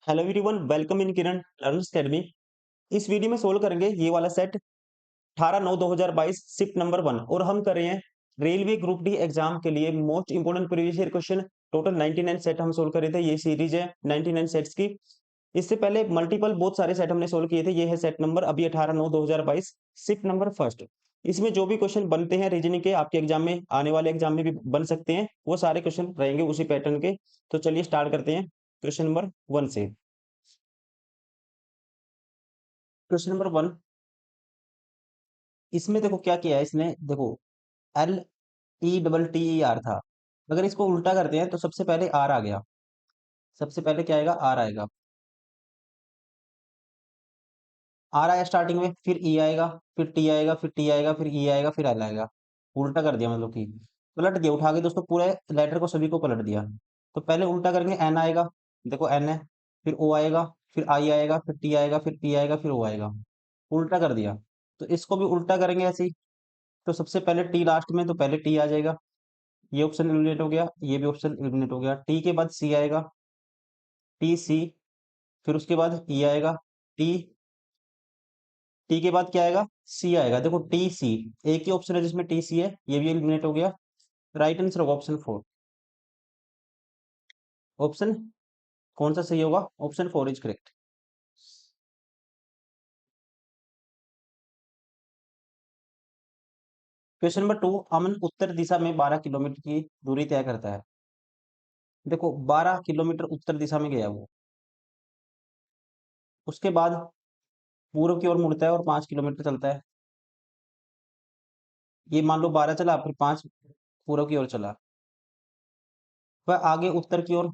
Hello everyone, welcome in Kiran learners academy. इस video में solve करेंगे ये वाला सेट 18/9/2022 शिफ्ट नंबर 1 और हम कर रहे हैं रेलवे ग्रुप डी एग्जाम के लिए most important previous year question. Total 99 set हम सोल्व कर रहे थे। ये सीरीज है 99 सेट्स की। इससे पहले मल्टीपल बहुत सारे सेट हमने सोल्व किए थे। ये है सेट नंबर अभी 18/9/2022 शिफ्ट नंबर फर्स्ट। इसमें जो भी क्वेश्चन बनते हैं रीजनिंग के, आपके एग्जाम में आने वाले एग्जाम में भी बन सकते हैं, वो सारे क्वेश्चन रहेंगे उसी पैटर्न के। तो चलिए स्टार्ट करते हैं क्वेश्चन नंबर 1 से। क्वेश्चन नंबर 1, इसमें देखो क्या किया है इसने। देखो LETTER था। अगर इसको उल्टा करते हैं तो सबसे पहले आर आ गया। सबसे पहले क्या आएगा? आर आएगा। आर आया स्टार्टिंग में, फिर ई आएगा, फिर टी आएगा, फिर टी आएगा, फिर ई आएगा, फिर एल आएगा। उल्टा कर दिया, मतलब कि पलट दिया, उठा के दोस्तों पूरे लेटर को सभी को पलट दिया। तो पहले उल्टा करेंगे, एन आएगा। देखो एन है, फिर ओ आएगा, फिर आई आएगा, फिर टी आएगा, फिर पी आएगा, फिर ओ आएगा। उल्टा कर दिया। तो इसको भी उल्टा करेंगे ऐसे ही। तो सबसे पहले टी लास्ट में, तो पहले टी आ जाएगा। ये ऑप्शन एलिमिनेट हो गया, ये भी ऑप्शन एलिमिनेट हो गया। टी के बाद सी आएगा, टी सी, फिर उसके बाद ई आएगा। टी टी के बाद क्या आएगा? सी आएगा। देखो टी सी, एक ही ऑप्शन है जिसमें टी सी है, ये भी एलिमिनेट हो गया। राइट आंसर होगा ऑप्शन 4। ऑप्शन कौन सा सही होगा? Option 4 is correct. Question number 2, अमन उत्तर दिशा में 12 किलोमीटर की दूरी तय करता है। देखो 12 किलोमीटर उत्तर दिशा में गया वो। उसके बाद पूर्व की ओर मुड़ता है और 5 किलोमीटर चलता है। ये मान लो 12 चला, फिर 5 पूर्व की ओर चला। वह आगे उत्तर की ओर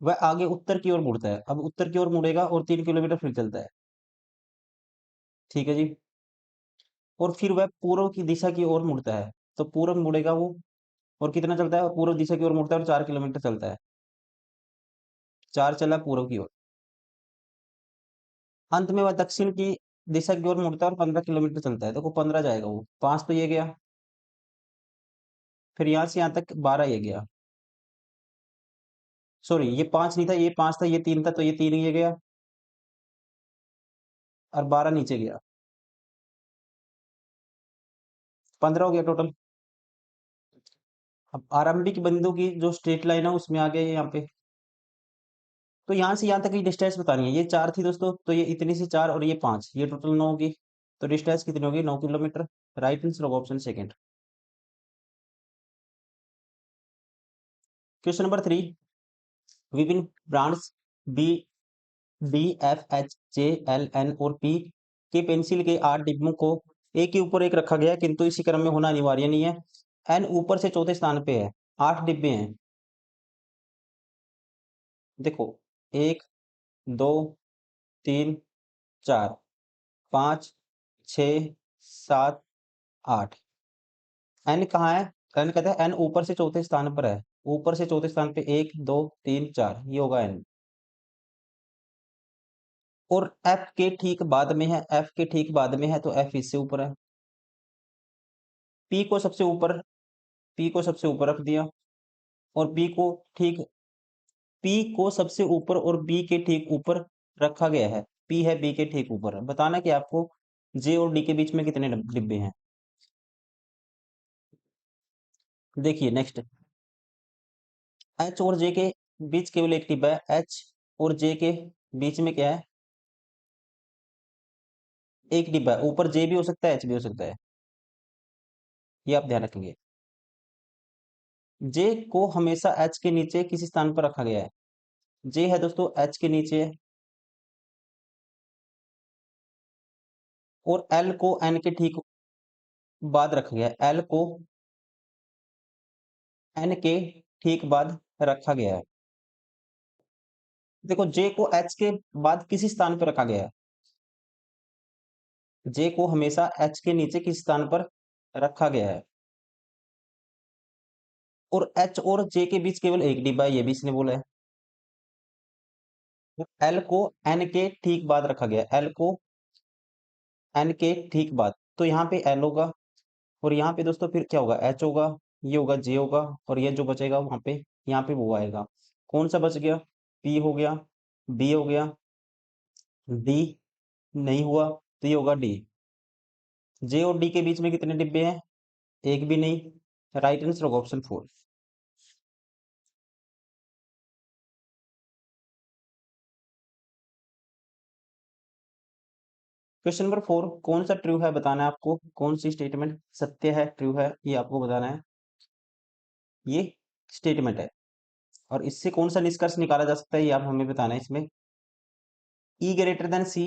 वह आगे उत्तर की ओर मुड़ता है। अब उत्तर की ओर मुड़ेगा और 3 किलोमीटर फिर चलता है। ठीक है जी। और फिर वह पूर्व की दिशा की ओर मुड़ता है। तो पूर्व मुड़ेगा वो, और कितना चलता है? और पूर्व दिशा की ओर मुड़ता है और 4 किलोमीटर चलता है। 4 चला पूर्व की ओर। अंत में वह दक्षिण की दिशा की ओर मुड़ता है और 15 किलोमीटर चलता है। देखो 15 जाएगा वो, 5 तो ये गया, फिर यहाँ से यहाँ तक 12 ये गया। सॉरी, ये 5 नहीं था, ये 5 था, ये 3 था, तो ये 3 ये गया और 12 नीचे गया। 15 हो गया टोटल। अब आरंभिक बिंदु की जो स्ट्रेट लाइन है उसमें आ गया ये यहाँ पे। तो यहाँ से यहाँ तक की डिस्टेंस बतानी है। ये 4 थी दोस्तों, तो ये इतनी सी 4 और ये 5, ये टोटल 9 होगी। तो डिस्टेंस कितनी होगी? 9 किलोमीटर। राइट आंसर होगा ऑप्शन सेकंड। क्वेश्चन नंबर 3, विभिन्न brands B D F H J L N और पी के पेंसिल के 8 डिब्बों को एक के ऊपर एक रखा गया है, किंतु इसी क्रम में होना अनिवार्य नहीं है। एन ऊपर से चौथे स्थान पे है। 8 डिब्बे हैं। देखो, 1, 2, 3, 4, 5, 6, 7, 8। एन कहाँ है? एन कहता है एन ऊपर से चौथे स्थान पर है। ऊपर से चौथे स्थान पे 1, 2, 3, 4, ये होगा एन। और एफ के ठीक बाद में है, एफ के ठीक बाद में है, तो एफ इससे ऊपर है। पी को सबसे ऊपर पी को सबसे ऊपर रख दिया, और पी को सबसे ऊपर और बी के ठीक ऊपर रखा गया है। पी है बी के ठीक ऊपर। बताना कि आपको जे और डी के बीच में कितने डिब्बे हैं। देखिए नेक्स्ट, एच और जे के बीच केवल एक डिब्बा है। एच और जे के बीच में क्या है? एक डिब्बा है। ऊपर जे भी हो सकता है, एच भी हो सकता है, ये आप ध्यान रखेंगे। जे को हमेशा एच के नीचे किसी स्थान पर रखा गया है। जे है दोस्तों एच के नीचे है, और एल को एन के ठीक बाद रखा गया है। एल को एन के ठीक बाद रखा गया है। देखो जे को एच के बाद किसी स्थान पर रखा गया है। जे को हमेशा एच के नीचे किसी स्थान पर रखा गया है। और एच और जे के बीच केवल एक डिब्बा है, ये भी इसने बोला है। एल को एन के ठीक बाद रखा गया है। एल को एन के ठीक बाद, तो यहाँ पे एल होगा, और यहाँ पे दोस्तों फिर क्या होगा? एच होगा, ये होगा जे होगा, और ये जो बचेगा वहां पे, यहाँ पे वो आएगा। कौन सा बच गया? पी हो गया, बी हो गया, डी नहीं हुआ तो ये होगा डी। जे और डी के बीच में कितने डिब्बे हैं? एक भी नहीं। राइट आंसर होगा ऑप्शन 4। क्वेश्चन नंबर 4, कौन सा ट्रू है बताना है आपको, कौन सी स्टेटमेंट सत्य है, ट्रू है, ये आपको बताना है। ये स्टेटमेंट है और इससे कौन सा निष्कर्ष निकाला जा सकता है, ये आप हमें बताना है। इसमें ई ग्रेटर देन सी,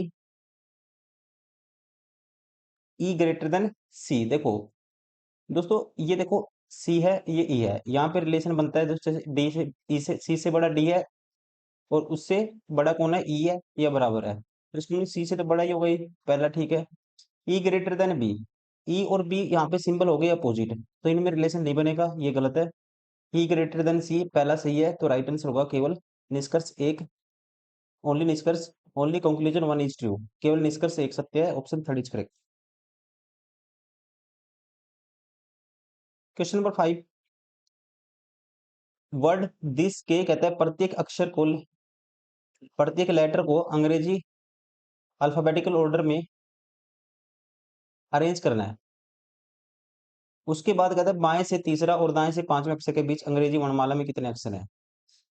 ई ग्रेटर देन सी, देखो दोस्तों, ये देखो सी है, ये ई है, यहाँ पे रिलेशन बनता है दोस्तों, डी से ई से, सी से बड़ा डी है और उससे बड़ा कौन है, ई है, या बराबर है, तो इसमें सी से तो बड़ा ही हो गई, पहला ठीक है। ई ग्रेटर देन बी, ई और बी यहाँ पे सिंबल हो गए अपोजिट, तो इनमें रिलेशन नहीं बनेगा, ये गलत है। ई ग्रेटर देन सी पहला सही है, तो राइट आंसर होगा केवल निष्कर्ष एक, ओनली निष्कर्ष, only conclusion one is true, केवल निष्कर्ष एक सत्य है, option third is correct. Question number 5, word this के कहता है प्रत्येक अक्षर को, प्रत्येक लेटर को अंग्रेजी अल्फाबेटिकल ऑर्डर में अरेंज करना है। उसके बाद कहता है बाएं से तीसरा और दाएं से पांचवें अक्षर के बीच अंग्रेजी वर्णमाला में कितने अक्षर हैं।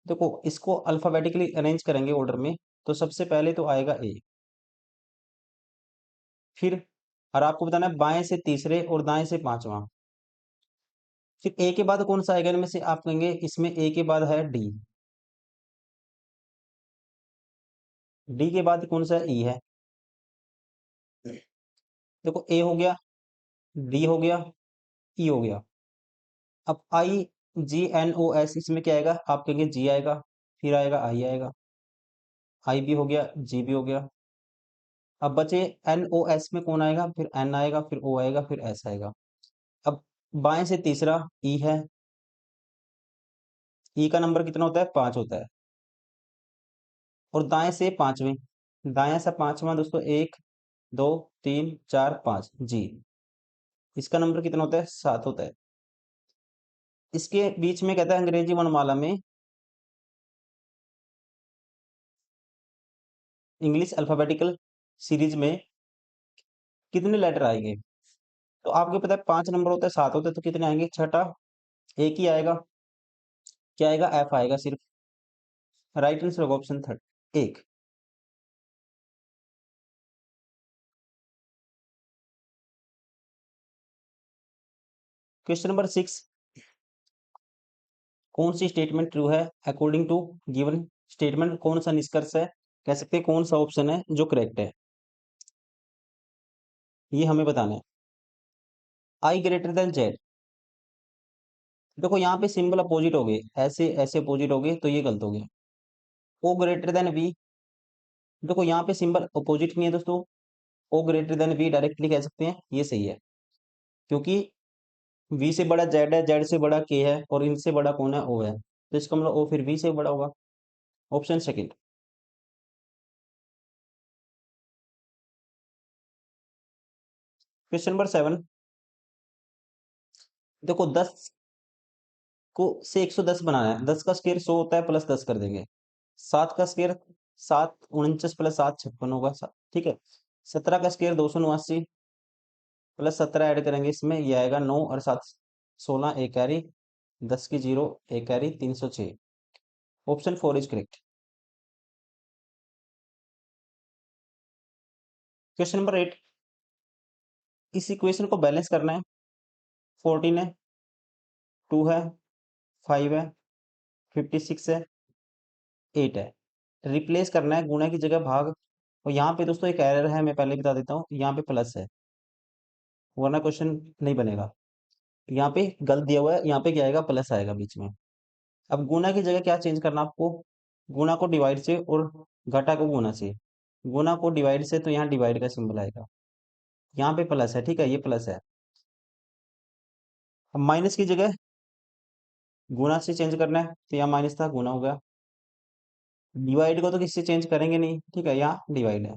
देखो इसको अल्फाबेटिकली अरेंज करेंगे ऑर्डर में, तो सबसे पहले तो आएगा ए, फिर और आपको बताना है बाएं से तीसरे और दाएं से पांचवा, फिर ए के बाद कौन सा आएगा इनमें से, आप कहेंगे इसमें ए के बाद है डी, डी के बाद कौन सा ई है, देखो ए हो गया, डी हो गया, ई हो गया। अब आई जी एन ओ एस, इसमें क्या आएगा, आप कहेंगे जी आएगा, फिर आएगा आई आएगा, आई भी हो गया, जी भी हो गया। अब बचे एन ओ एस में कौन आएगा, फिर एन आएगा, फिर ओ आएगा, फिर एस आएगा। अब बाएं से तीसरा ई है, ई का नंबर कितना होता है, 5 होता है, और दाएं से पांचवें, दाएं से पांचवा दोस्तों 1 2 3 4 5 जी, इसका नंबर कितना होता है, 7 होता है। इसके बीच में कहता है अंग्रेजी वर्णमाला में इंग्लिश अल्फाबेटिकल सीरीज में कितने लेटर आएंगे, तो आपको पता है 5 नंबर होता है, 7 होता है, तो कितने आएंगे, छठा एक ही आएगा, क्या आएगा, एफ आएगा सिर्फ। राइट आंसर होगा ऑप्शन थर्ड, एक। क्वेश्चन नंबर 6, कौन सी स्टेटमेंट ट्रू है अकॉर्डिंग टू गिवन स्टेटमेंट, कौन सा निष्कर्ष है, कह सकते हैं कौन सा ऑप्शन है जो करेक्ट है, ये हमें बताना है। आई ग्रेटर देन जेड, देखो यहाँ पे सिंबल अपोजिट हो गए, ऐसे ऐसे अपोजिट हो गए, तो ये गलत हो गया। ओ ग्रेटर देन बी, देखो यहाँ पे सिंबल अपोजिट नहीं है दोस्तों, ओ ग्रेटर देन बी डायरेक्टली कह सकते हैं, ये सही है, क्योंकि वी से बड़ा जेड है, जेड से बड़ा के है, और इनसे बड़ा कौन है, ओ है, तो इसका मतलब ओ फिर वी से बड़ा होगा, ऑप्शन सेकंड। क्वेश्चन नंबर 7, देखो 10 को से 110 बनाना है, 10 का स्क्वायर 100 होता है, प्लस 10 कर देंगे, 7 का स्क्वायर 7 49 प्लस 7 56 होगा, ठीक है। 17 का स्क्वायर 289 प्लस 17 ऐड करेंगे इसमें, ये आएगा 9 और 7 16, एक कैरी, 10 की जीरो, एक carry, 306, option 4 is correct. Question number 8, इस इक्वेशन को बैलेंस करना है, 14 है, 2 है, 5 है, 56 है, 8 है, रिप्लेस करना है, गुणा की जगह भाग, और यहाँ पे दोस्तों एक एरर है, मैं पहले बता देता हूँ, यहाँ पे प्लस है, वरना क्वेश्चन नहीं बनेगा, यहाँ पे गलत दिया हुआ है, यहाँ पे क्या आएगा, प्लस आएगा बीच में। अब गुना की जगह क्या चेंज करना आपको, गुना को डिवाइड से और घटा को गुना से, गुना को डिवाइड से, तो यहाँ डिवाइड का सिंबल आएगा, यहाँ पे प्लस है, ठीक है, ये प्लस है। अब माइनस की जगह गुना से चेंज करना है, तो यहाँ माइनस था, गुना हो गया। डिवाइड को तो किससे चेंज करेंगे नहीं, ठीक है, यहाँ डिवाइड है,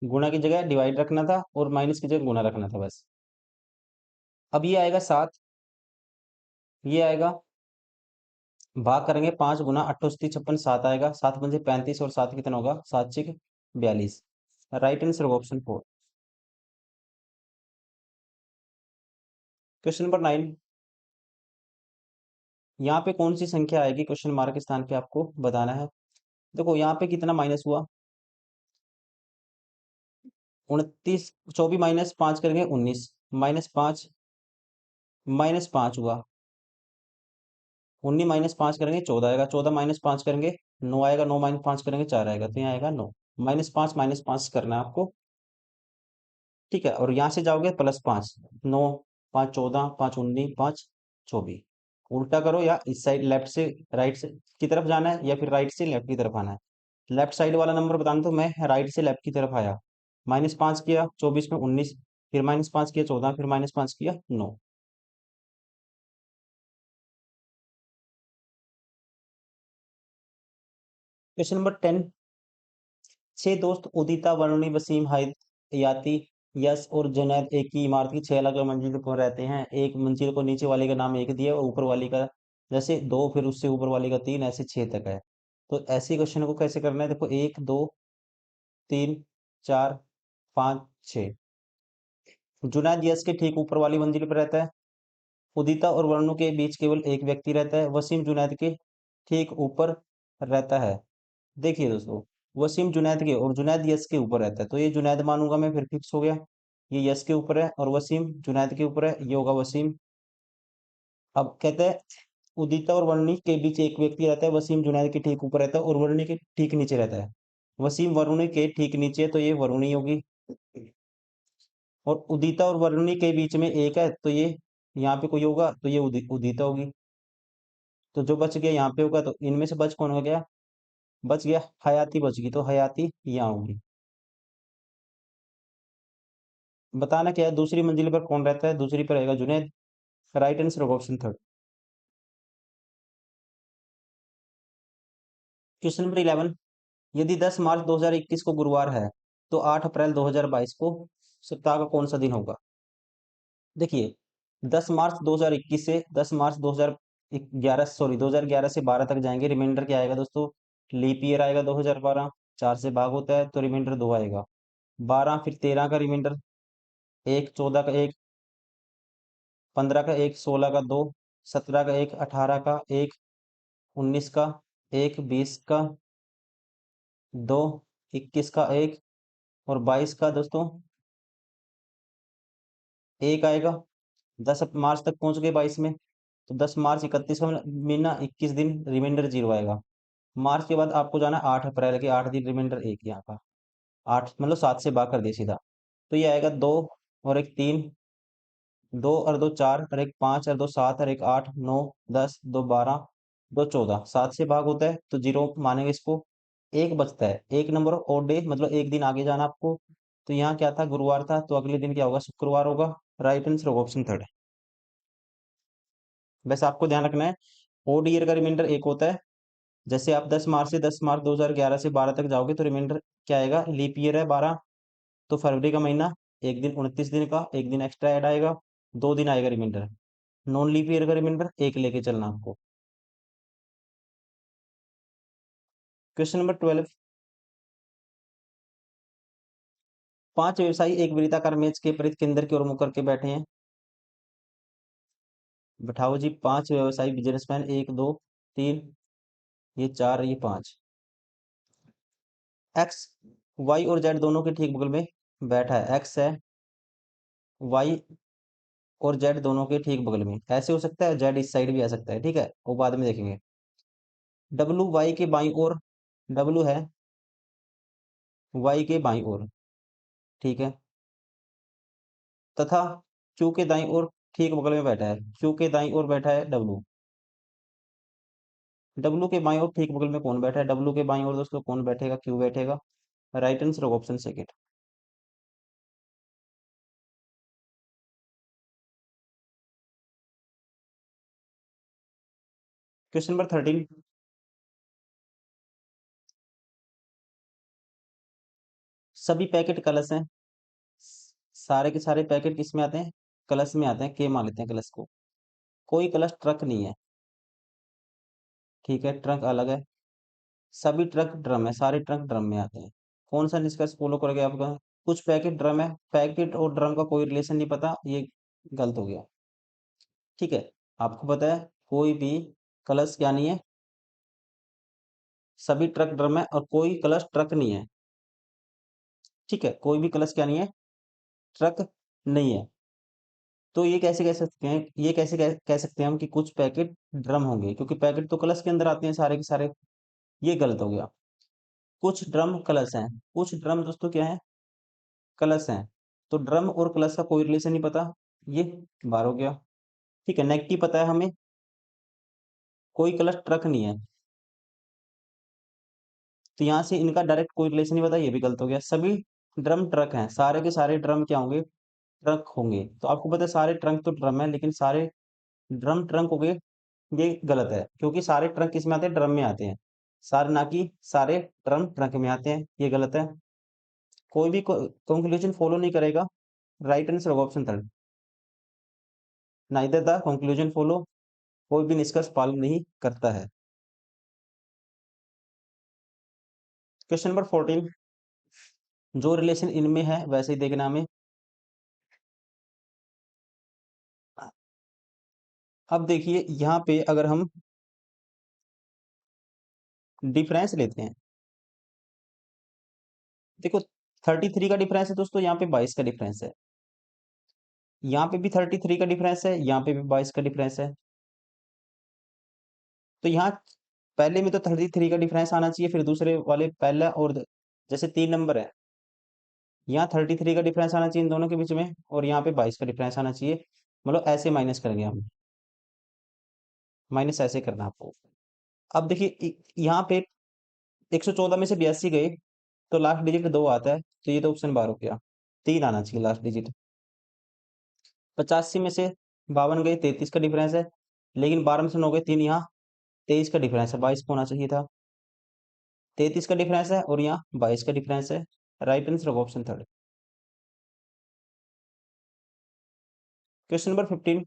गुना की जगह डिवाइड रखना था और माइनस की जगह गुना रखना था बस। अब ये आएगा 7, ये आएगा भाग करेंगे 5 गुना 8 छप्पन 7 आएगा, 7 पंजे 35 और 7 कितना होगा, 7 6 42। राइट आंसर होगा ऑप्शन 4। Question number 9। यहाँ पे कौन सी संख्या आएगी क्वेश्चन मार्क के स्थान पे आपको बताना है। देखो यहाँ पे कितना माइनस हुआ, 29, 24 - 5 करेंगे 19, -5, -5 हुआ, 19 - 5 करेंगे 14 आएगा, 14 - 5 करेंगे 9 आएगा, 9 - 5 करेंगे 4 आएगा, तो यहाँ आएगा 9। -5 करना है आपको, ठीक है। और यहाँ से जाओगे +5, 9 5 14, 5 19, 5 24। उल्टा करो, या इस साइड लेफ्ट से राइट से की तरफ जाना है, या फिर राइट से लेफ्ट की तरफ आना है। लेफ्ट साइड वाला नंबर बताना, तो मैं राइट से लेफ्ट की तरफ आया, -5 किया 24 में 19, फिर -5 किया 14, फिर -5 किया 9। Question number 10। 6 दोस्त उदिता, वरुणी, वसीम, हयाती, यश और जुनैद एक ही इमारत की 6 अलग अलग मंजिल पर रहते हैं। एक मंजिल को नीचे वाली का नाम 1 दिया और ऊपर वाली का जैसे 2, फिर उससे ऊपर वाली का 3, ऐसे 6 तक है। तो ऐसे क्वेश्चन को कैसे करना है, देखो 1 2 3 4 5 6। जुनैद यश के ठीक ऊपर वाली मंजिल पर रहता है। उदिता और वरुण के बीच केवल एक व्यक्ति रहता है। वसीम जुनैद के ठीक ऊपर रहता है। देखिए दोस्तों, वसीम जुनैद के और जुनैद यश के ऊपर रहता है, तो ये जुनैद मानूंगा मैं, फिर फिक्स हो गया। ये यश के ऊपर है और वसीम जुनैद के ऊपर है, ये होगा वसीम। अब कहते हैं उदिता और वर्णी के बीच एक व्यक्ति रहता है, वसीम जुनैद के ठीक ऊपर रहता है और वर्णी के ठीक नीचे रहता है। वसीम वरुणी के ठीक नीचे है, तो ये वरुणी होगी। और उदिता और वर्णी के बीच में एक है, तो ये यहाँ पे कोई होगा, तो ये उदिता होगी। तो जो बच गया यहाँ पे होगा, तो इनमें से बच कौन हो गया, बच गया हयाती बच गई, तो हयाती यहाँ होगी। बताना क्या है, दूसरी मंजिल पर कौन रहता है, दूसरी पर रहेगा जुनैद। राइट आंसर होगा ऑप्शन 3। Question number 11। यदि 10 मार्च 2021 को गुरुवार है, तो 8 अप्रैल 2022 को सप्ताह का कौन सा दिन होगा। देखिए, 10 मार्च 2021 से 10 मार्च 2011, सॉरी 2011 से 12 तक जाएंगे, रिमाइंडर क्या आएगा दोस्तों, लीप ईयर आएगा 2012। 4 से भाग होता है, तो रिमाइंडर 2 आएगा। 12 फिर 13 का रिमाइंडर 1, 14 का 1, 15 का 1, 16 का 2, 17 का 1, 18 का 1, 19 का 1, 20 का 2, 21 का 1 और 22 का दोस्तों 1 आएगा। 10 मार्च तक पहुंच गए 22 में, तो 10 मार्च 31 का महीना 21 दिन, रिमाइंडर 0 आएगा। मार्च के बाद आपको जाना 8 अप्रैल के, 8 दिन, रिमाइंडर 1 यहाँ का। 8 मतलब 7 से भाग कर दिया सीधा, तो ये आएगा 2 और 1 3, 2 और 2 4 और 1 5 और 2 7 और 1 8 9 10 2 12 2 14, 7 से भाग होता है, तो 0 मानेंगे इसको। एक बचता है, एक नंबर और डे, मतलब एक दिन आगे जाना आपको। तो यहाँ क्या था, गुरुवार था, तो अगले दिन क्या होगा, शुक्रवार होगा। राइट आंसर होगा ऑप्शन 3। वैसे आपको ध्यान रखना है, ओड ईयर का रिमाइंडर 1 होता है। जैसे आप 10 मार्च से 10 मार्च 2011 से 12 तक जाओगे, तो रिमाइंडर क्या आएगा, लीप ईयर है 12, तो फरवरी का महीना, एक दिन 29 दिन का, एक दिन एक्स्ट्रा ऐड आएगा, 2 दिन आएगा रिमाइंडर। नॉन लीप ईयर का रिमाइंडर 1 लेके चलना आपको। Question number 12। 5 व्यवसायी एक वृत्ताकार मेज के परिध केंद्र की ओर मुख करके बैठे हैं। बैठाओ जी, 5 व्यवसायी बिजनेसमैन, 1 2 3, ये 4, ये 5। एक्स वाई और जेड दोनों के ठीक बगल में बैठा है, एक्स है, वाई और जेड दोनों के ठीक बगल में, ऐसे हो सकता है, जेड इस साइड भी आ सकता है, ठीक है, वो बाद में देखेंगे। डब्लू वाई के बाईं ओर, डब्लू है वाई के बाईं ओर, ठीक है, तथा क्यू के दाईं ओर ठीक बगल में बैठा है, क्यू के दाईं ओर बैठा है डब्लू। डब्लू के बाईं ओर ठीक बगल में कौन बैठा है, डब्लू के बाईं ओर दोस्तों कौन बैठेगा, क्यू बैठेगा। राइट आंसर होगा ऑप्शन 2। Question number 13। सभी पैकेट कलश हैं, सारे के सारे पैकेट किस में आते हैं, कलश में आते हैं, के मान लेते हैं कलश को। कोई कलश ट्रक नहीं है, ठीक है, ट्रक अलग है। सभी ट्रक ड्रम है, सारे ट्रक ड्रम में आते हैं। कौन सा निष्कर्ष फॉलो करोगे आपका? कुछ पैकेट ड्रम है, पैकेट और ड्रम का कोई रिलेशन नहीं पता, ये गलत हो गया। ठीक है, आपको पता है कोई भी कलश क्या नहीं है, सभी ट्रक ड्रम है और कोई कलश ट्रक नहीं है। ठीक है, कोई भी कलश क्या नहीं है, ट्रक नहीं है। तो ये कैसे कह सकते हैं, ये कैसे कह सकते हैं हम कि कुछ पैकेट ड्रम होंगे, क्योंकि पैकेट तो कलश के अंदर आते हैं सारे के सारे। ये गलत हो गया। कुछ ड्रम कलश हैं, कुछ ड्रम दोस्तों क्या है, कलश हैं। तो ड्रम और कलश का कोई रिलेशन नहीं पता, ये बार हो गया। ठीक है, नेगेटिव पता है हमें, कोई कलश ट्रक नहीं है, तो यहाँ से इनका डायरेक्ट कोई रिलेशन नहीं पता, ये भी गलत हो गया। सभी ड्रम ट्रक हैं, सारे के सारे ड्रम क्या होंगे, ट्रक होंगे। तो आपको पता है सारे ट्रंक तो ड्रम है, लेकिन सारे ड्रम ट्रंक हो गए, ये गलत है, क्योंकि सारे ट्रंक किस में आते हैं, ड्रम में आते हैं। सारे ना कि सारे ड्रम ट्रंक में आते हैं, ये गलत है। कोई भी कंक्लूजन फॉलो नहीं करेगा, राइट आंसर होगा option third. Neither the conclusion follow, कोई भी निष्कर्ष पालन नहीं करता है। क्वेश्चन नंबर 14, जो रिलेशन इनमें है वैसे ही देखना हमें। अब देखिए यहाँ पे अगर हम डिफरेंस लेते हैं, देखो 33 का डिफरेंस है दोस्तों, यहाँ पे 22 का डिफरेंस है। यहाँ पे भी 33 का डिफरेंस है, यहाँ पे भी 22 का डिफरेंस है। तो यहाँ पहले में तो 33 का डिफरेंस आना चाहिए, फिर दूसरे वाले पहला और जैसे 3 नंबर है, यहाँ 33 का डिफरेंस आना चाहिए इन दोनों के बीच में, और यहाँ पे 22 का डिफरेंस आना चाहिए। मतलब ऐसे माइनस करेंगे हम, माइनस ऐसे करना आपको। अब देखिए यहाँ पे 114 में से 82 गए, तो लास्ट डिजिट 2 आता है, तो ये तो ऑप्शन बार हो गया, 3 आना चाहिए लास्ट डिजिट। 85 में से 52 गए, 33 का डिफरेंस है, लेकिन 12 में से 9 गए 3, यहाँ 23 का डिफरेंस है, 22 को होना चाहिए था। 33 का डिफरेंस है और यहाँ 22 का डिफरेंस है, राइट आंसर होगा ऑप्शन थर्ड। क्वेश्चन नंबर 15,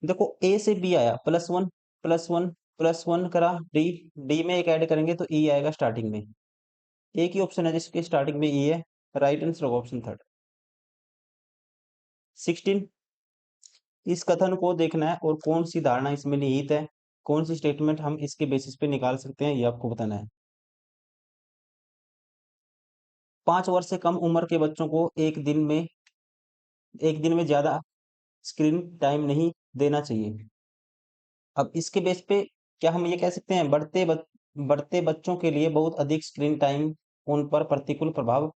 देखो ए से बी आया, +1 +1 +1 करा, डी डी में एक ऐड करेंगे तो ई आएगा स्टार्टिंग में। एक ही ऑप्शन है जिसके स्टार्टिंग में ई है, राइट आंसर होगा ऑप्शन थर्ड। 16, इस कथन को देखना है और कौन सी धारणा इसमें निहित है, कौन सी स्टेटमेंट हम इसके बेसिस पे निकाल सकते हैं, ये आपको बताना है। 5 वर्ष से कम उम्र के बच्चों को एक दिन में ज्यादा स्क्रीन टाइम नहीं देना चाहिए। अब इसके बेस पे क्या हम ये कह सकते हैं, बढ़ते बच्चों के लिए बहुत अधिक स्क्रीन टाइम उन पर प्रतिकूल प्रभाव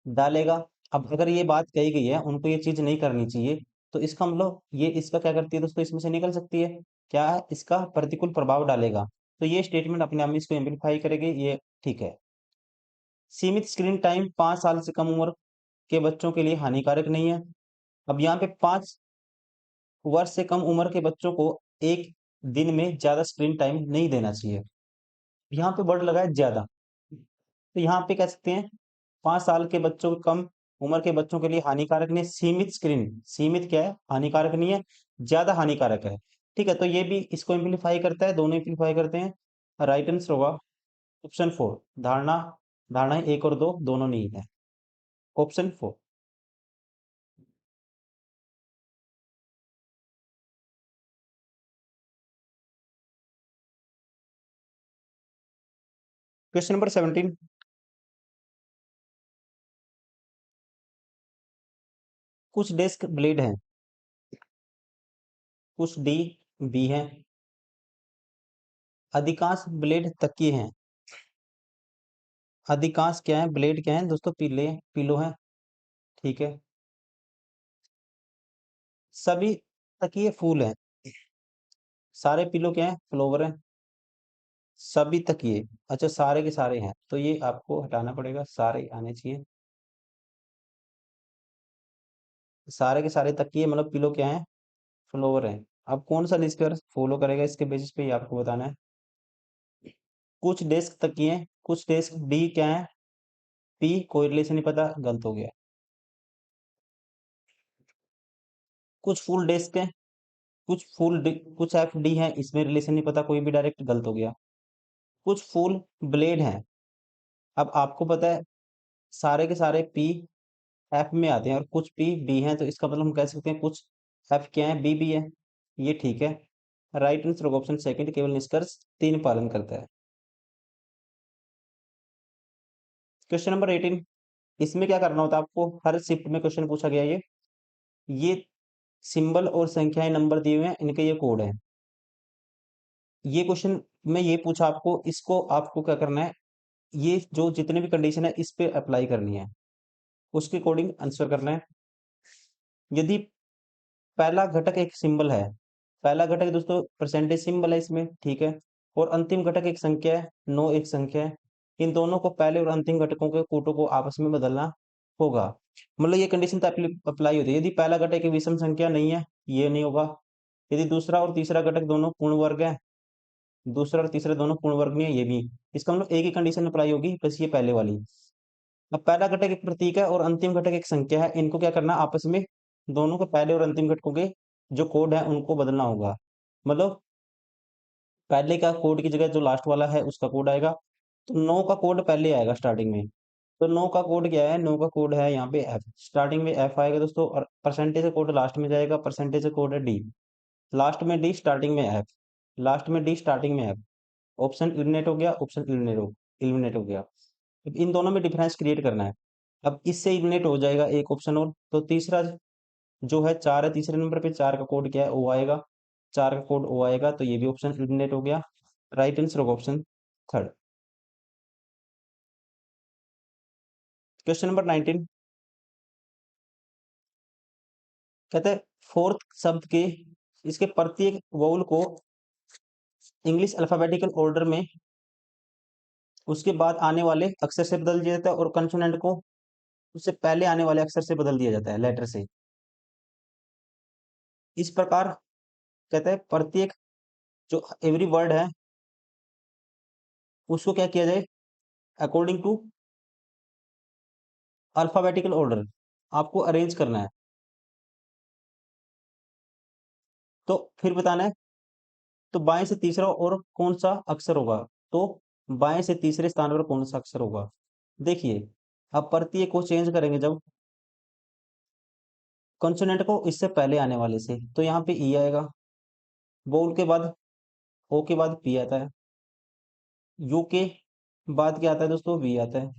डालेगा। अब अगर ये बात कही गई है उनको ये चीज नहीं करनी चाहिए, तो इसका मतलब ये इसका क्या करती है दोस्तों, इसमें से निकल सकती है, क्या है, इसका प्रतिकूल प्रभाव डालेगा। तो ये स्टेटमेंट अपने आप में इसको एम्प्लीफाई करेगी, ये ठीक है। सीमित स्क्रीन टाइम 5 साल से कम उम्र के बच्चों के लिए हानिकारक नहीं है। अब यहाँ पे 5 वर्ष से कम उम्र के बच्चों को एक दिन में ज्यादा स्क्रीन टाइम नहीं देना चाहिए। यहाँ पे वर्ड लगा है ज्यादा, तो यहाँ पे कह सकते हैं 5 साल के बच्चों के कम उम्र के बच्चों के लिए हानिकारक नहीं, सीमित स्क्रीन, सीमित क्या है, हानिकारक नहीं है, ज्यादा हानिकारक है। ठीक है, तो ये भी इसको इम्प्लीफाई करता है, दोनों इम्प्लीफाई करते हैं। राइट आंसर होगा ऑप्शन 4, धारणा 1 और 2 दोनों नहीं है, ऑप्शन 4। क्वेश्चन नंबर 17, कुछ डेस्क ब्लेड हैं, कुछ डी बी हैं, अधिकांश ब्लेड तकिए हैं। अधिकांश क्या है, ब्लेड क्या है दोस्तों, पिलो हैं। ठीक है, सभी तकिए फूल हैं, सारे पिलो क्या है, फ्लोवर हैं। सभी तकिए, अच्छा सारे के सारे हैं, तो ये आपको हटाना पड़ेगा, सारे आने चाहिए। सारे के सारे तकिए मतलब पिलो क्या है, फ्लोवर हैं। अब कौन सा निष्कर्ष फॉलो करेगा इसके बेसिस पे, ये आपको बताना है। कुछ डेस्क तकिए, कुछ डेस्क, डी क्या है, पी कोई रिलेशन नहीं पता, गलत हो गया। कुछ फुल डेस्क है, कुछ एफ डी है, इसमें रिलेशन नहीं पता, कोई भी डायरेक्ट गलत हो गया। कुछ फुल ब्लेड हैं। अब आपको पता है सारे के सारे पी एफ में आते हैं और कुछ पी बी हैं, तो इसका मतलब हम कह सकते हैं कुछ एफ क्या है, बी भी है। ये ठीक है। राइट आंसर ऑप्शन सेकंड, केवल निष्कर्ष तीन पालन करता है। Question number 18। इसमें क्या करना होता है आपको, हर शिफ्ट में क्वेश्चन पूछा गया ये सिंबल और संख्याएं नंबर दिए हुए हैं, इनके ये कोड है। ये क्वेश्चन में ये पूछा आपको, इसको आपको क्या करना है, ये जो जितने भी कंडीशन है इस पे अप्लाई करनी है, उसके अकॉर्डिंग आंसर करना है। यदि पहला घटक एक सिंबल है, पहला घटक दोस्तों परसेंटेज सिंबल है इसमें, ठीक है, और अंतिम घटक एक संख्या है, नो एक संख्या है, इन दोनों को पहले और अंतिम घटकों के कोटों को आपस में बदलना होगा। मतलब ये कंडीशन तो अप्लाई होती है यदि पहला घटक एक विषम संख्या नहीं है, ये नहीं होगा। यदि दूसरा और तीसरा घटक दोनों पूर्ण वर्ग है, दूसरा और तीसरा दोनों पूर्ण वर्ग नहीं है, ये भी, इसका मतलब एक ही कंडीशन अप्लाई होगी, बस ये पहले वाली। अब पहला घटक एक प्रतीक है और अंतिम घटक एक संख्या है, इनको क्या करना आपस में, दोनों के पहले और अंतिम घटकों के जो कोड है उनको बदलना होगा। मतलब पहले का कोड की जगह जो लास्ट वाला है उसका कोड आएगा, तो 9 का कोड पहले आएगा स्टार्टिंग में। तो 9 का कोड क्या है, 9 का कोड है यहाँ पे एफ, स्टार्टिंग में एफ आएगा दोस्तों, और परसेंटेज का कोड लास्ट में जाएगा, परसेंटेज का कोड है डी, लास्ट में डी स्टार्टिंग में एफ, लास्ट में डी स्टार्टिंग में एफ। ऑप्शन इलिमिनेट हो गया, ऑप्शन इलिमिनेट हो गया। अब इन दोनों में डिफरेंस क्रिएट करना है। अब इससे इलिमिनेट हो जाएगा एक ऑप्शन और, तो तीसरा जो है 4 है, तीसरे नंबर पे 4 का कोड क्या है, ओ आएगा, 4 का कोड ओ आएगा, तो ये भी ऑप्शन एलिमिनेट हो गया। राइट आंसर होगा ऑप्शन थर्ड। क्वेश्चन नंबर 19 कहते हैं फोर्थ शब्द के इसके प्रत्येक वोवल को इंग्लिश अल्फाबेटिकल ऑर्डर में उसके बाद आने वाले अक्षर से बदल दिया जाता है, और कंसोनेंट को उससे पहले आने वाले अक्षर से बदल दिया जाता है, लेटर से। इस प्रकार कहते हैं प्रत्येक जो एवरी वर्ड है उसको क्या किया जाए, अकॉर्डिंग टू अल्फाबेटिकल ऑर्डर आपको अरेंज करना है। तो फिर बताना है, तो बाएं से तीसरा और कौन सा अक्षर होगा, तो बाएं से तीसरे स्थान पर कौन सा अक्षर होगा। देखिए, अब प्रत्येक को चेंज करेंगे जब कॉन्सोनेंट को इससे पहले आने वाले से, तो यहाँ पे ई आएगा, बोल के बाद ओ के बाद पी आता है, यू के बाद क्या आता है दोस्तों, वी आता है,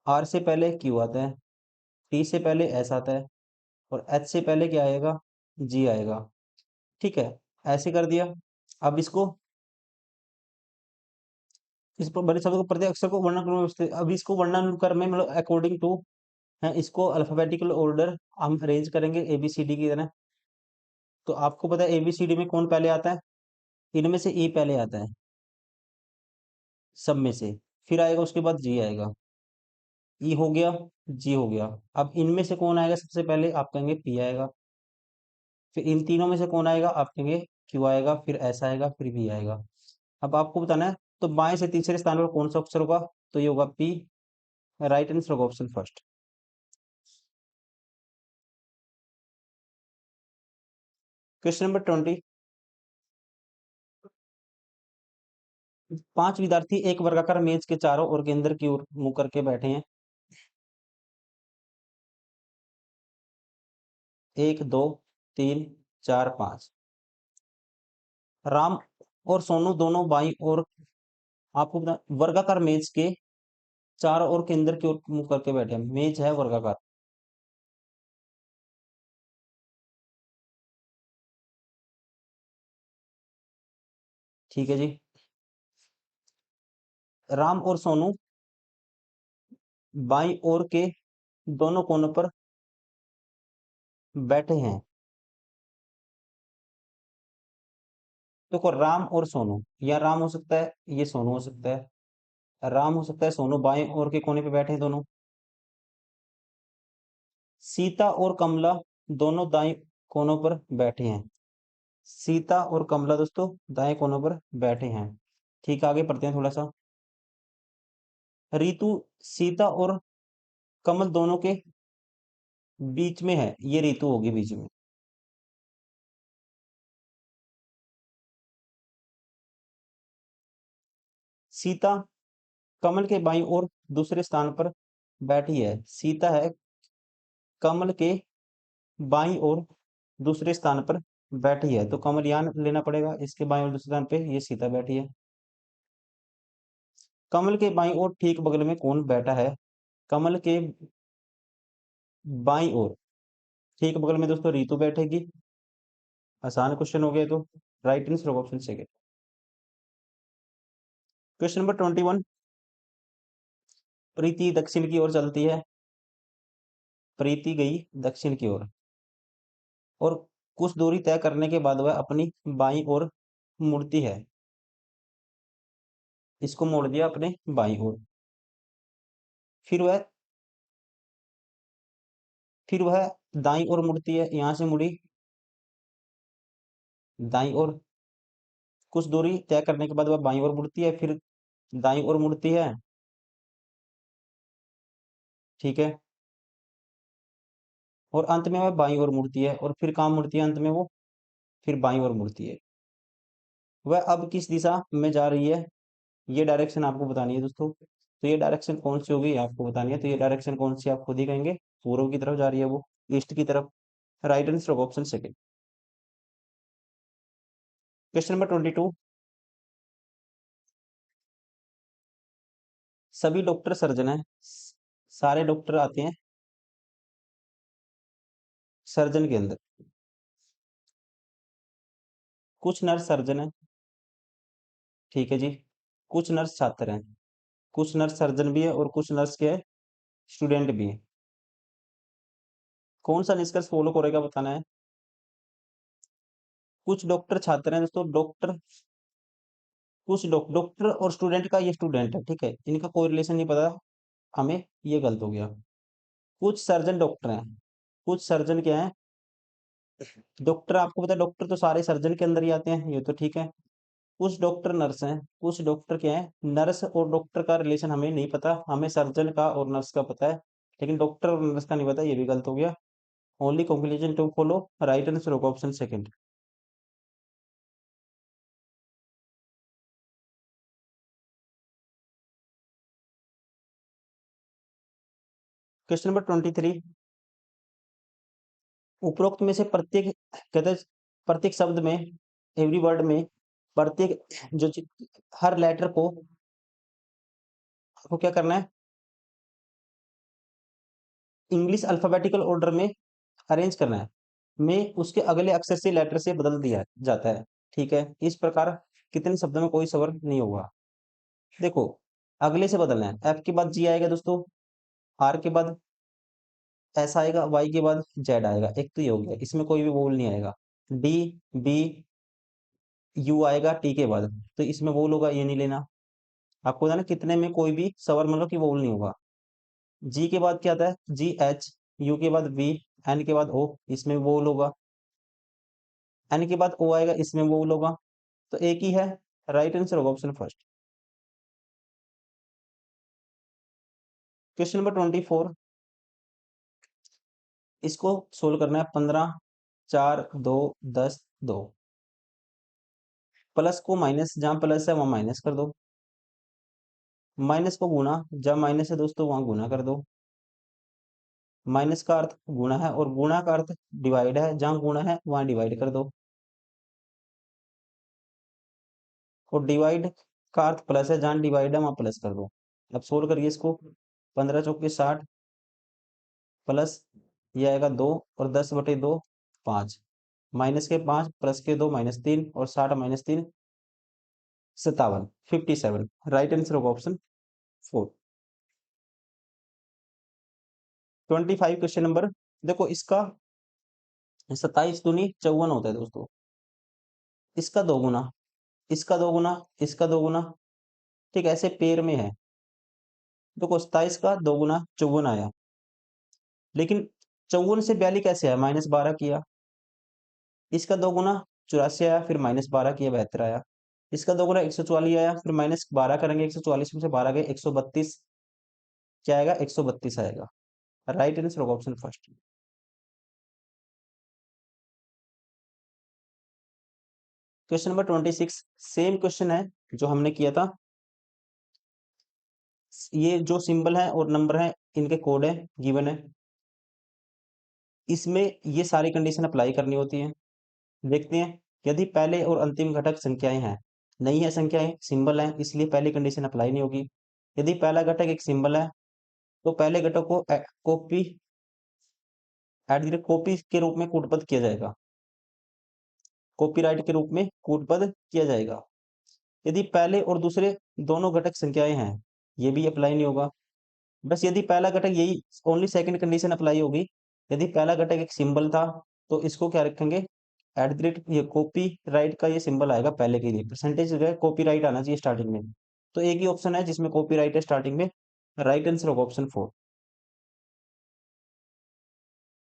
आर से पहले क्यू आता है, टी से पहले एस आता है, और एच से पहले क्या आएगा, जी आएगा। ठीक है, ऐसे कर दिया। अब इसको इस पर बड़े शब्द को प्रत्येक अक्षर को वर्णानुक्रम में अब इसको वर्णानुक्रम में मतलब अकॉर्डिंग टू है, इसको अल्फाबेटिकल ऑर्डर हम अरेंज करेंगे एबीसीडी की तरह। तो आपको पता है एबीसीडी में कौन पहले आता है, इनमें से ए पहले आता है, सब में से, फिर आएगा उसके बाद जी आएगा, ई हो गया, जी हो गया। अब इनमें से कौन आएगा सबसे पहले, आप कहेंगे पी आएगा, फिर इन तीनों में से कौन आएगा, आप कहेंगे क्यू आएगा, फिर एस आएगा, फिर वी आएगा। अब आपको बताना है, तो बाएं से तीसरे स्थान पर कौन सा अक्षर होगा, तो ये होगा पी। राइट आंसर होगा ऑप्शन फर्स्ट। Question number 20। 5 विद्यार्थी एक वर्गाकार मेज के चारों ओर केंद्र की ओर मुंह करके बैठे हैं। 1 2 3 4 5। राम और सोनू दोनों बाई और आपको वर्गाकार मेज के चारों ओर केंद्र की ओर मुंह करके बैठे हैं, मेज है वर्गाकार। ठीक है जी। राम और सोनू बाई ओर के दोनों कोनों पर बैठे हैं। देखो राम और सोनू, या राम हो सकता है, ये सोनू हो सकता है, राम हो सकता है, सोनू बाएं ओर के कोने पे बैठे हैं दोनों। सीता और कमला दोनों दाएं कोनों पर बैठे हैं। सीता और कमला दोस्तों दाएं कोनों पर बैठे हैं। ठीक, आगे पढ़ते हैं थोड़ा सा। ऋतु सीता और कमल दोनों के बीच में है, ये ऋतु होगी बीच में। सीता कमल के बाईं ओर दूसरे स्थान पर बैठी है। सीता है कमल के बाईं ओर दूसरे स्थान पर बैठी है, तो कमल यहाँ लेना पड़ेगा, इसके बाईं ओर दूसरे स्थान पे ये सीता बैठी है। कमल के बाईं ओर ठीक बगल में कौन बैठा है? कमल के बाईं ओर ठीक बगल में दोस्तों रीतु बैठेगी। आसान क्वेश्चन हो गया, तो राइट आंसर होगा ऑप्शन सेकंड। Question number 21। प्रीति दक्षिण की ओर चलती है। प्रीति गई दक्षिण की ओर और कुछ दूरी तय करने के बाद वह अपनी बाईं ओर मुड़ती है। इसको मोड़ दिया अपने बाईं ओर। फिर वह फिर वह दाईं ओर मुड़ती है, यहां से मुड़ी दाईं ओर। कुछ दूरी तय करने के बाद वह बाईं ओर मुड़ती है, फिर दाईं ओर मुड़ती है। ठीक है। और अंत में वह बाईं ओर मुड़ती है, और फिर कहाँ मुड़ती है अंत में वो? फिर बाईं ओर मुड़ती है। वह अब किस दिशा में जा रही है, ये डायरेक्शन आपको बतानी है दोस्तों। तो ये डायरेक्शन कौन सी होगी आपको बतानी है। तो ये डायरेक्शन कौन सी आप खुद ही कहेंगे। पूर्व की तरफ जा रही है वो, ईस्ट की तरफ। राइट आंसर होगा ऑप्शन सेकंड। Question number 22। सभी डॉक्टर सर्जन है। सारे डॉक्टर आते हैं सर्जन के अंदर। कुछ नर्स सर्जन है। ठीक है जी। कुछ नर्स छात्र हैं। कुछ नर्स सर्जन भी है और कुछ नर्स के स्टूडेंट भी है। कौन सा निष्कर्ष फॉलो करेगा बताना है। कुछ डॉक्टर छात्र हैं दोस्तों। डॉक्टर कुछ डॉक्टर और स्टूडेंट का ये स्टूडेंट है, ठीक है, इनका कोई रिलेशन नहीं पता हमें, ये गलत हो गया। कुछ सर्जन डॉक्टर हैं। कुछ सर्जन क्या है? डॉक्टर आपको पता है, डॉक्टर तो सारे सर्जन के अंदर ही आते हैं, ये तो ठीक है। कुछ डॉक्टर नर्स हैं। कुछ डॉक्टर क्या है? नर्स और डॉक्टर का रिलेशन हमें नहीं पता, हमें सर्जन का और नर्स का पता है, लेकिन डॉक्टर और नर्स का नहीं पता, ये भी गलत हो गया। Only conclusion to follow, right answer होगा ऑप्शन सेकंड। Question number 23। उपरोक्त में से प्रत्येक कहते हैं, प्रत्येक शब्द में, एवरी वर्ड में, प्रत्येक हर लेटर को आपको क्या करना है? इंग्लिश अल्फाबेटिकल ऑर्डर में अरेंज करना है। में उसके अगले अक्षर से लेटर से बदल दिया जाता है। ठीक है, इस प्रकार कितने शब्दों में कोई सवर नहीं होगा। देखो, अगले से बदलना है। एफ के बाद जी आएगा दोस्तों, आर के बाद एस आएगा, वाई के बाद जेड आएगा। एक तो ये हो गया, इसमें कोई भी वोल नहीं आएगा। डी, बी, यू आएगा टी के बाद, तो इसमें वोल होगा, ये नहीं लेना। आपको पता है ना, कितने में कोई भी सवर मतलब कि वोल नहीं होगा। जी के बाद क्या आता है? जी एच, यू के बाद वी, एन के बाद ओ, इसमें वोल होगा। एन के बाद ओ आएगा, इसमें वोल होगा। तो एक ही है, राइट आंसर होगा ऑप्शन फर्स्ट। Question number 24। इसको सोल्व करना है। 15, 4, 2, 10, 2। प्लस को माइनस, जहां प्लस है वहां माइनस कर दो। माइनस को गुना, जहां माइनस है दोस्तों वहां गुना कर दो। माइनस का अर्थ गुणा है और गुणा का अर्थ डिवाइड है, जहां गुणा है वहां डिवाइड कर दो। और डिवाइड का अर्थ प्लस है, जहां डिवाइड है वहां प्लस कर दो। अब सोल्व करिए इसको। 15 चौके 60 प्लस ये आएगा 2, और 10/2 5, माइनस के 5 प्लस के 2 -3, और 60 -3 57, 57। राइट आंसर होगा ऑप्शन 4। 25 question number. देखो इसका 27 दूनी 54 होता है दोस्तों। इसका दो गुना, इसका दो गुना, इसका दो गुना, ठीक है, ऐसे पेयर में है। देखो 27 का दो गुना 54 आया, लेकिन 54 से 42 कैसे आया? -12 किया। इसका दो गुना 84 आया, फिर -12 किया, 72 आया। इसका दो गुना 144 आया, फिर -12 करेंगे, 144 में से 12 गए 132, क्या आएगा? 132 आएगा। राइट आंसर होगा option first. Question number 26। Same question है जो हमने किया था। ये जो सिंबल है और नंबर है इनके कोड है गिवन है, इसमें ये सारी कंडीशन अप्लाई करनी होती है। देखते हैं, यदि पहले और अंतिम घटक संख्याएं हैं, नहीं है संख्याएं, सिंबल है, इसलिए पहली कंडीशन अप्लाई नहीं होगी। यदि पहला घटक एक सिंबल है तो पहले घटक को copy at the rate copy के रूप में कूटबद्ध किया जाएगा, कॉपीराइट के रूप में कूटबद्ध किया जाएगा। यदि पहले और दूसरे दोनों घटक संख्याएं हैं, ये भी अप्लाई नहीं होगा। बस यदि पहला घटक, यही ओनली सेकंड कंडीशन अप्लाई होगी। यदि पहला घटक एक सिंबल था तो इसको क्या रखेंगे, एट द रेट ये कॉपी राइट का ये सिंबल आएगा पहले के लिए, परसेंटेज जगह कॉपी राइट आना चाहिए स्टार्टिंग में। तो एक ही ऑप्शन है जिसमें कॉपी राइट है स्टार्टिंग में, राइट आंसर होगा ऑप्शन 4।